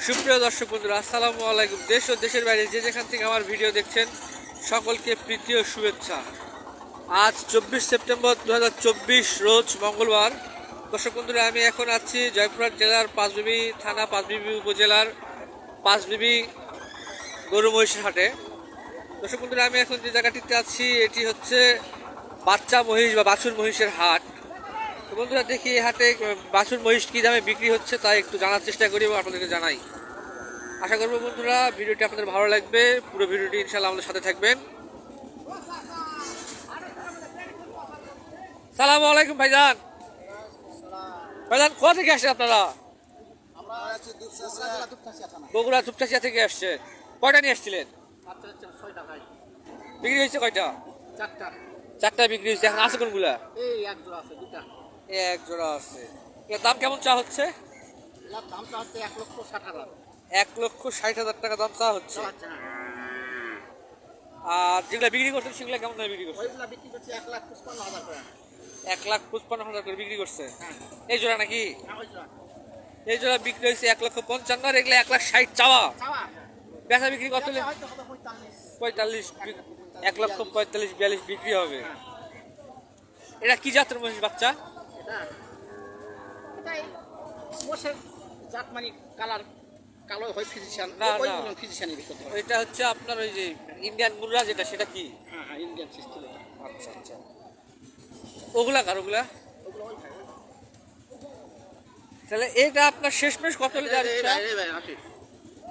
সুপ্রিয় দর্শক বন্ধুরা, আসসালামু আলাইকুম। দেশ ও দেশের বাইরে যে যেখান থেকে আমার ভিডিও দেখছেন সকলকে প্রীতি ও শুভেচ্ছা। আজ 24 সেপ্টেম্বর 2024 রোজ মঙ্গলবার। দর্শক বন্ধুরা, আমি এখন আছি জয়পুরহাট জেলার পাঁচবিবি থানা, পাঁচবিবি উপজেলার পাঁচবিবি গরু মহিষের হাটে। দর্শক বন্ধুরা, আমি এখন যে জায়গাটিতে আছি এটি হচ্ছে বাচ্চা মহিষ বা বাছুর মহিষের হাট। তো বন্ধুরা, দেখি এই হাটে বাছুর মহিষ কী দামে বিক্রি হচ্ছে তাই একটু জানার চেষ্টা করি এবং আপনাদেরকে জানাই। আশা করবো বন্ধুরা ভিডিওটি আপনাদের ভালো লাগবে। পুরো ভিডিওটি ইনশাআল্লাহ আমাদের সাথে থাকবেন। সালামু আলাইকুম ভাইজান। ভাইজান, কোথা থেকে আসছেন আপনারা? বগুড়া দুপচাচিয়া থেকে আসছে। কয়টা নিয়ে আসছিলেন? বিক্রি হয়েছে কয়টা? চারটা বিক্রি হয়েছে। এখন আছে কোনগুলা? এক জোড়া আছে। এর দাম কেমন চা হচ্ছে? 1,60,000 টাকা দাম চা হচ্ছে। আর যেগুলা বিক্রি করছেন সেগুলা কেমন দামে বিক্রি করছে? 1,55,000 করে বিক্রি করছে। এই জোড়া নাকি? এই জোড়া বিক্রি হয়েছে 1,55,000, আর এগুলো 1,60,000 চাওয়া। বেচা বিক্রি কত? 45। 1,45,000-42 বিক্রি হবে। এটা কি জাতের মহিষ বাচ্চা? এটা হচ্ছে আপনার ওই যে ইন্ডিয়ান মুররা যেটা, সেটা কি? আচ্ছা আচ্ছা। ওগুলা কার? ওগুলা তাহলে এটা আপনার শেষমেশ কত হলে যার ইচ্ছা?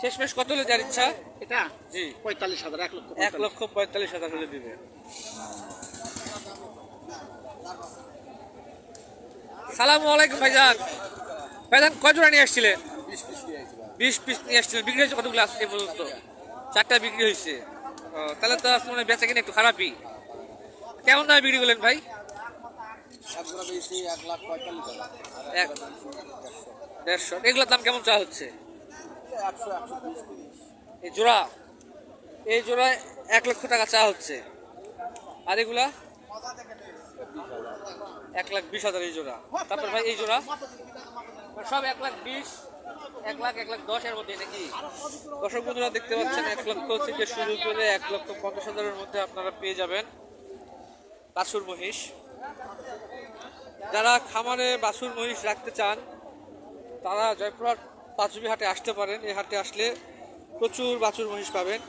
শেষমেশ কত হলে যার ইচ্ছা? এটা জি 45,000। 1,45,000 হলে দিবে। সালামু আলাইকুম ভাইজান। ভাইজান, কয় জোড়া নিয়ে আসছিলেন? 20 পিস নিয়ে আসছিলেন। বিক্রি হয়েছে কতগুলো আজকে পর্যন্ত? 4টা বিক্রি হয়েছে। তাহলে তো মানে বেচা কিনা একটু খারাপই। কেমন দামে বিক্রি করলেন ভাই? 1,50,000। এগুলোর দাম কেমন চা হচ্ছে? এই জোড়া 1 লক্ষ টাকা চা হচ্ছে। আর এগুলা 1,20,000 এই জোড়া। তারপর ভাই এই জোড়া সব 1,20,000, 1,00,000, 1,10,000 এর মধ্যে নাকি? দর্শক বন্ধুরা দেখতে পাচ্ছেন 1 লক্ষ থেকে শুরু করে 1,50,000 মধ্যে আপনারা পেয়ে যাবেন বাছুর মহিষ। যারা খামারে বাছুর মহিষ রাখতে চান তারা জয়পুরহাট পাঁচবি হাটে আসতে পারেন। এই হাটে আসলে প্রচুর বাছুর মহিষ পাবেন।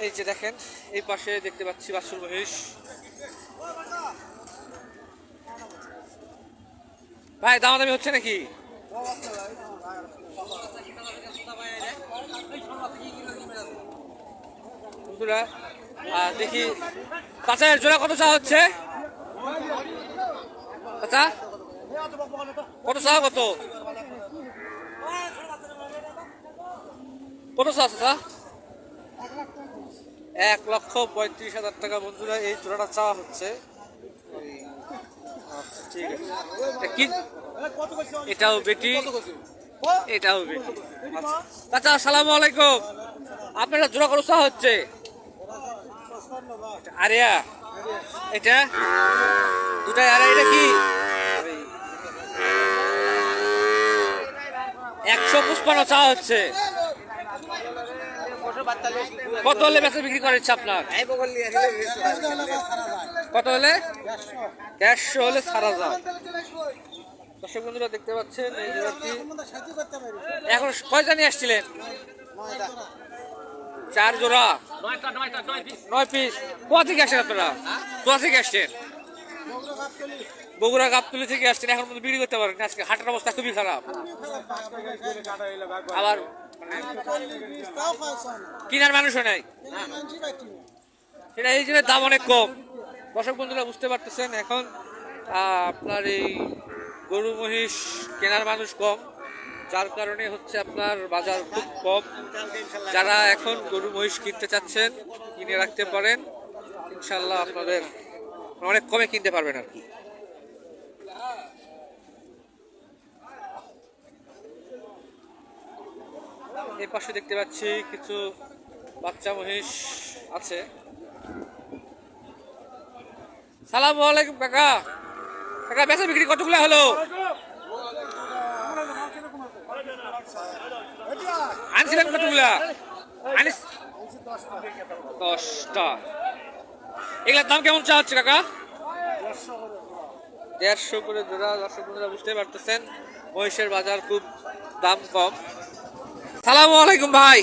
এই যে দেখেন, এই পাশে দেখতে পাচ্ছি বাছুর মহিষ। ভাই, দামাদামি হচ্ছে নাকি? বন্ধুরা দেখি কাঁচায়ের জোড়া কত চা হচ্ছে? আচ্ছা, কত চা? কত কত চা আছে? 1,35,000 টাকা বন্ধুরা এই জোড়াটা চাওয়া হচ্ছে। আচ্ছা, ঠিক আছে। এটাও বেটি, এটাও বেটি। আচ্ছা, আসসালামু আলাইকুম। আপনারা জোড়া কত চাওয়া হচ্ছে? আরিয়া, এটা দুটাই আড়াই। এটা কি? 155 চাওয়া হচ্ছে। কত হলে বেচা বিক্রি করার ইচ্ছা আপনার? কত হলে? 150 হলে ছাড়া যায়। দর্শক বন্ধুরা দেখতে পাচ্ছেন এই জোড়াটি। এখন কয়টা নিয়ে আসছিলেন? 4 জোড়া, 9 পিস। কোথা থেকে আসছেন আপনারা? কোথা থেকে আসছেন? বগুড়া গাবতলী থেকে আসছেন। এখন মধ্যে বিক্রি করতে পারেন আজকে হাটের অবস্থা খুবই খারাপ। আবার কিনার মানুষও নাই, সেটা এই জন্য দাম অনেক কম। দর্শক বন্ধুরা বুঝতে পারতেছেন এখন আপনার এই গরু মহিষ কেনার মানুষ কম, যার কারণে হচ্ছে আপনার বাজার খুব কম। যারা এখন গরু মহিষ কিনতে চাচ্ছেন কিনে রাখতে পারেন, ইনশাল্লাহ আপনাদের অনেক কমে কিনতে পারবেন আর কি। এই পাশে দেখতে পাচ্ছি কিছু বাচ্চা মহিষ আছে। সালামু আলাইকুম কাকা। কাকা, বেচা বিক্রি কতগুলো হলো? আনছিলেন কতগুলা? আনিস 10টা। এগুলার দাম কেমন চা হচ্ছে কাকা? 150 করে জোড়া। দর্শক বন্ধুরা বুঝতে পারতেছেন মহিষের বাজার খুব দাম কম। সালামু আলাইকুম ভাই।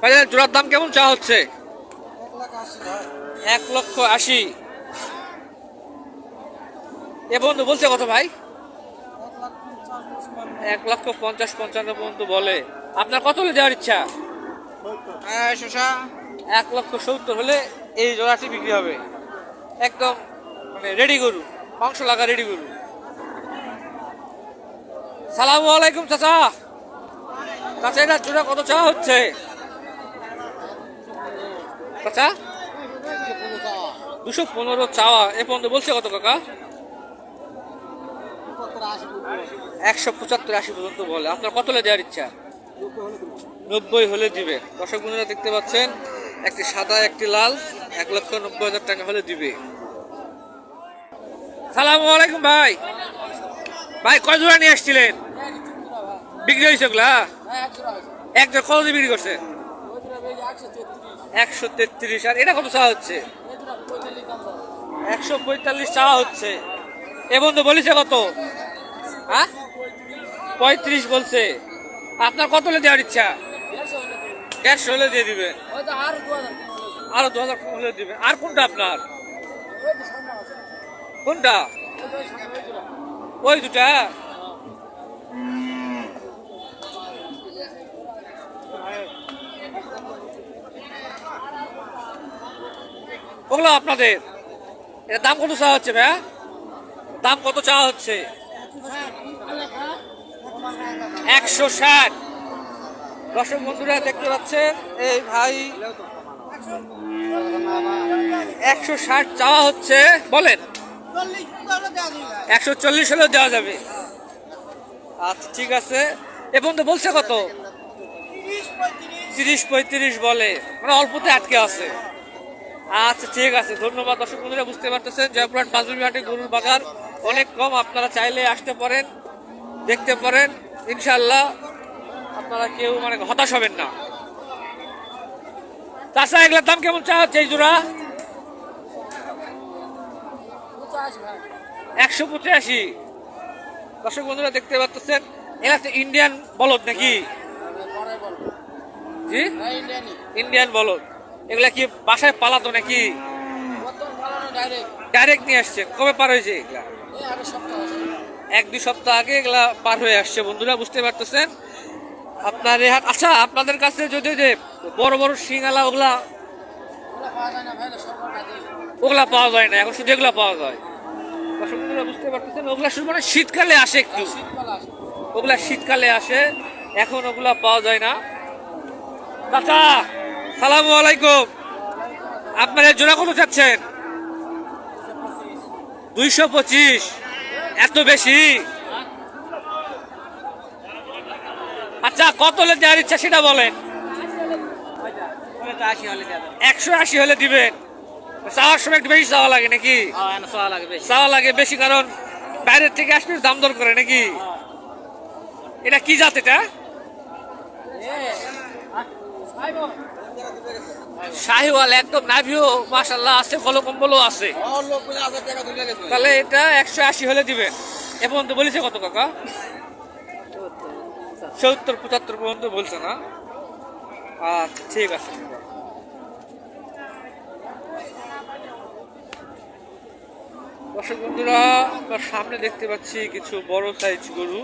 ভাইজান জোড়ার দাম কেমন চা হচ্ছে? 1,80,000। এ বন্ধু বলছে কত ভাই? 1,50,000-55,000 পর্যন্ত বলে। আপনার কত হলে দেওয়ার ইচ্ছা? 1,70,000 হলে এই জোড়াটি বিক্রি হবে। একদম মানে রেডি গরু, মাংস লাগা রেডি গরু। সালামু আলাইকুম চাচা। চাচা এটা জোড়া কত চাওয়া হচ্ছে? চাচা 215 চাওয়া। এ পর্যন্ত বলছে কত কাকা? 175-80 পর্যন্ত বলে। আপনার কত হলে দেওয়ার ইচ্ছা? 90 হলে দিবে। দর্শক বন্ধুরা দেখতে পাচ্ছেন একটি সাদা একটি লাল, 1,90,000 টাকা হলে দিবে। সালামু আলাইকুম ভাই। ভাই কয় জোড়া নিয়ে আসছিলেন? বিক্রি হয়েছে ওগুলা? এক জোড়া কত দিয়ে বিক্রি করছে? 133। আর এটা কত চাওয়া হচ্ছে? 145 চাওয়া হচ্ছে। এ বন্ধু বলেছে কত? হ্যাঁ 35 বলছে। আপনার কত হলে দেওয়ার ইচ্ছা? 150 হলে দিয়ে দিবে। আরো 2,000 কম হলে দিবে। আর কোনটা আপনার? কোনটা? ওই দুটা। ওগুলো আপনাদের। এর দাম কত চাওয়া হচ্ছে ভাইয়া? দাম কত চাওয়া হচ্ছে? 160। দর্শক বন্ধুরা দেখতে পাচ্ছেন এই ভাই 160 চাওয়া হচ্ছে। বলেন 140 হলেও দেওয়া যাবে। আচ্ছা ঠিক আছে। এ পর্যন্ত বলছে কত? 30-35 বলে, মানে অল্পতে আটকে আছে। আচ্ছা ঠিক আছে, ধন্যবাদ। দর্শক বন্ধুরা বুঝতে পারতেছেন জয়পুরহাট পাঁচবিবি হাটে গরুর বাজার অনেক কম। আপনারা চাইলে আসতে পারেন, দেখতে পারেন। ইনশাল্লাহ আপনারা কেউ মানে হতাশ হবেন না। চাষা এগুলোর দাম কেমন চা হচ্ছে এই জোড়া? 185। দর্শক বন্ধুরা দেখতে পাচ্ছেন এগুলা তো ইন্ডিয়ান বলদ নাকি? জি ইন্ডিয়ান বলদ। এগুলা কি বাসায় পালাতো নাকি? ডাইরেক্ট নিয়ে আসছেন? কবে পার হয়েছে এগুলা? 1-2 সপ্তাহ আগে এগুলা পার হয়ে আসছে। বন্ধুরা বুঝতে পারতেছেন আপনার এই হাট। আচ্ছা আপনাদের কাছে যদি যে বড় বড় সিঙ্গালা ওগুলা পাওয়া যায় না, এখন শুধু এগুলা পাওয়া যায়। দর্শক বন্ধুরা বুঝতে পারতেছেন ওগুলা শুধু মানে শীতকালে আসে একটু। ওগুলা শীতকালে আসে, এখন ওগুলা পাওয়া যায় না। চাচা সালামু আলাইকুম। আপনার এই জোড়া কত চাচ্ছেন? 225। এত বেশি? আচ্ছা কত হলে দেওয়ার ইচ্ছা সেটা বলেন। 180 হলে দিবেন। চাওয়ার সময় একটু বেশি চাওয়া লাগে নাকি? চাওয়া লাগে বেশি, কারণ বাইরের থেকে আসলে দাম দর করে নাকি? এটা কি জাত? এটা শাহিওয়াল, একদম নাভিও মাশাআল্লাহ আছে, ফলো কম্বলও আছে। তাহলে এটা 180 হলে দিবেন। এ পর্যন্ত বলেছে কত কাকা? 70-75 পর্যন্ত বলছে না? আচ্ছা ঠিক আছে। দর্শক বন্ধুরা আপনার সামনে দেখতে পাচ্ছি কিছু বড় সাইজ গরু।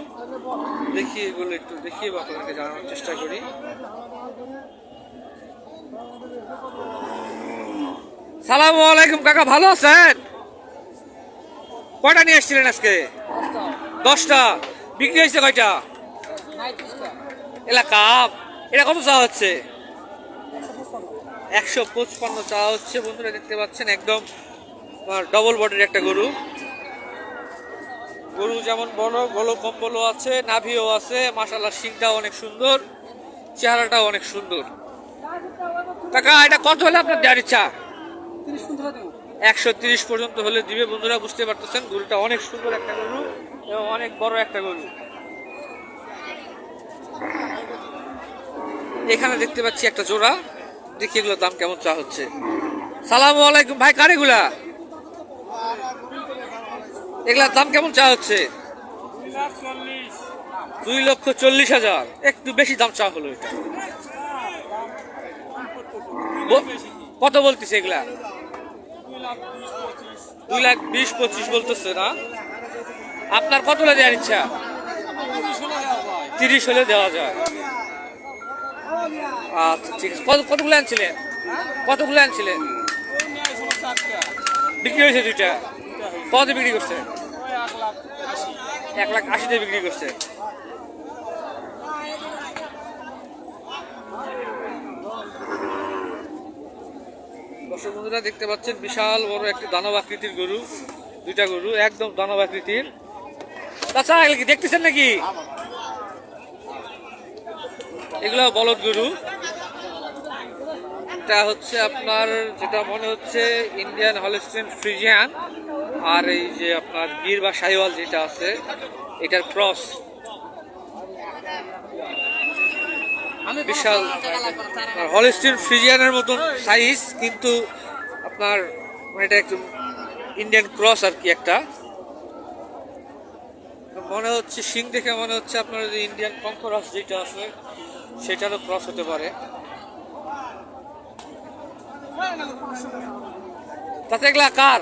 দেখি এগুলো একটু দেখিয়ে আপনাদেরকে জানানোর চেষ্টা করি। সালামু আলাইকুম কাকা, ভালো আছেন? কয়টা নিয়ে আসছিলেন আজকে? 10টা। বিক্রি হয়েছে কয়টা? এলাকা এটা কত চাওয়া হচ্ছে? 155 চাওয়া হচ্ছে। বন্ধুরা দেখতে পাচ্ছেন একদম ডবল বডির একটা গরু। গরু যেমন বড়, গলো কম্বলও আছে, নাভিও আছে, মাশাআল্লাহ শিংটাও অনেক সুন্দর, চেহারাটাও অনেক সুন্দর। কাকা এটা কত হলে আপনার দেওয়ার ইচ্ছা? 130 পর্যন্ত হলে দিবে। বন্ধুরা বুঝতে পারতেছেন গরুটা অনেক সুন্দর একটা গরু এবং অনেক বড় একটা গরু। এখানে দেখতে পাচ্ছি একটা জোড়া, দেখি এগুলোর দাম কেমন চা হচ্ছে। সালামু আলাইকুম ভাই, কার এগুলা? এগুলার দাম কেমন চা হচ্ছে? 2,40,000। একটু বেশি দাম চা হলো এটা। কত বলতেছে এগুলা? 2,20,25 বলতেছে না? আপনার কত হলে দেওয়ার ইচ্ছা? 30 হলে দেওয়া যায়। আচ্ছা ঠিক আছে। কতগুলো আনছিলেন? কতগুলো আনছিলেন? বিক্রি হয়েছে 2টা। কত বিক্রি করছে? 1,80,000 বিক্রি করছে। দর্শক বন্ধুরা দেখতে পাচ্ছেন বিশাল বড় একটি দানব আকৃতির গরু, 2টা গরু একদম দানব আকৃতির। আচ্ছা এগুলো কি দেখতেছেন নাকি? এগুলো বলদ গরু। এটা হচ্ছে আপনার যেটা মনে হচ্ছে ইন্ডিয়ান হলস্টিয়ান ফ্রিজিয়ান, আর এই যে আপনার গির বা শাহিওয়াল যেটা আছে এটার ক্রস। বিশাল হলস্টিয়ান ফ্রিজিয়ানের মতন সাইজ, কিন্তু আপনার মানে এটা একটু ইন্ডিয়ান ক্রস আর কি একটা। মনে হচ্ছে শিং দেখে মনে হচ্ছে আপনার যে ইন্ডিয়ান কঙ্করাস যেটা আছে সেটারও ক্রস হতে পারে। তাতে এগুলা কার?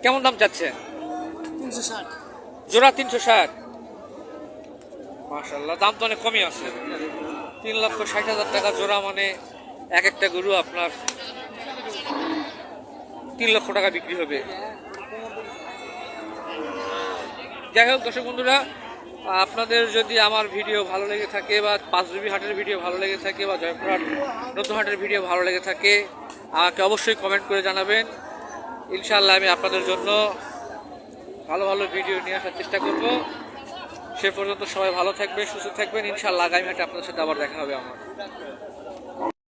কেমন দাম চাচ্ছে? 360। জোড়া 360। মাশাআল্লাহ, দাম তো অনেক কমই আছে। 3,60,000 টাকা জোড়া, মানে এক একটা গরু আপনার 3 লক্ষ টাকা বিক্রি হবে। যাই হোক দর্শক বন্ধুরা, আপনাদের যদি আমার ভিডিও ভালো লেগে থাকে বা পাঁচবিবি হাটের ভিডিও ভালো লেগে থাকে বা জয়পুরহাট নতুন হাটের ভিডিও ভালো লেগে থাকে আমাকে অবশ্যই কমেন্ট করে জানাবেন। ইনশাআল্লাহ আমি আপনাদের জন্য ভালো ভালো ভিডিও নিয়ে আসার চেষ্টা করব। সে পর্যন্ত সবাই ভালো থাকবেন, সুস্থ থাকবেন। ইনশাআল্লাহ আগামী হাটে আপনাদের সাথে আবার দেখা হবে আমার।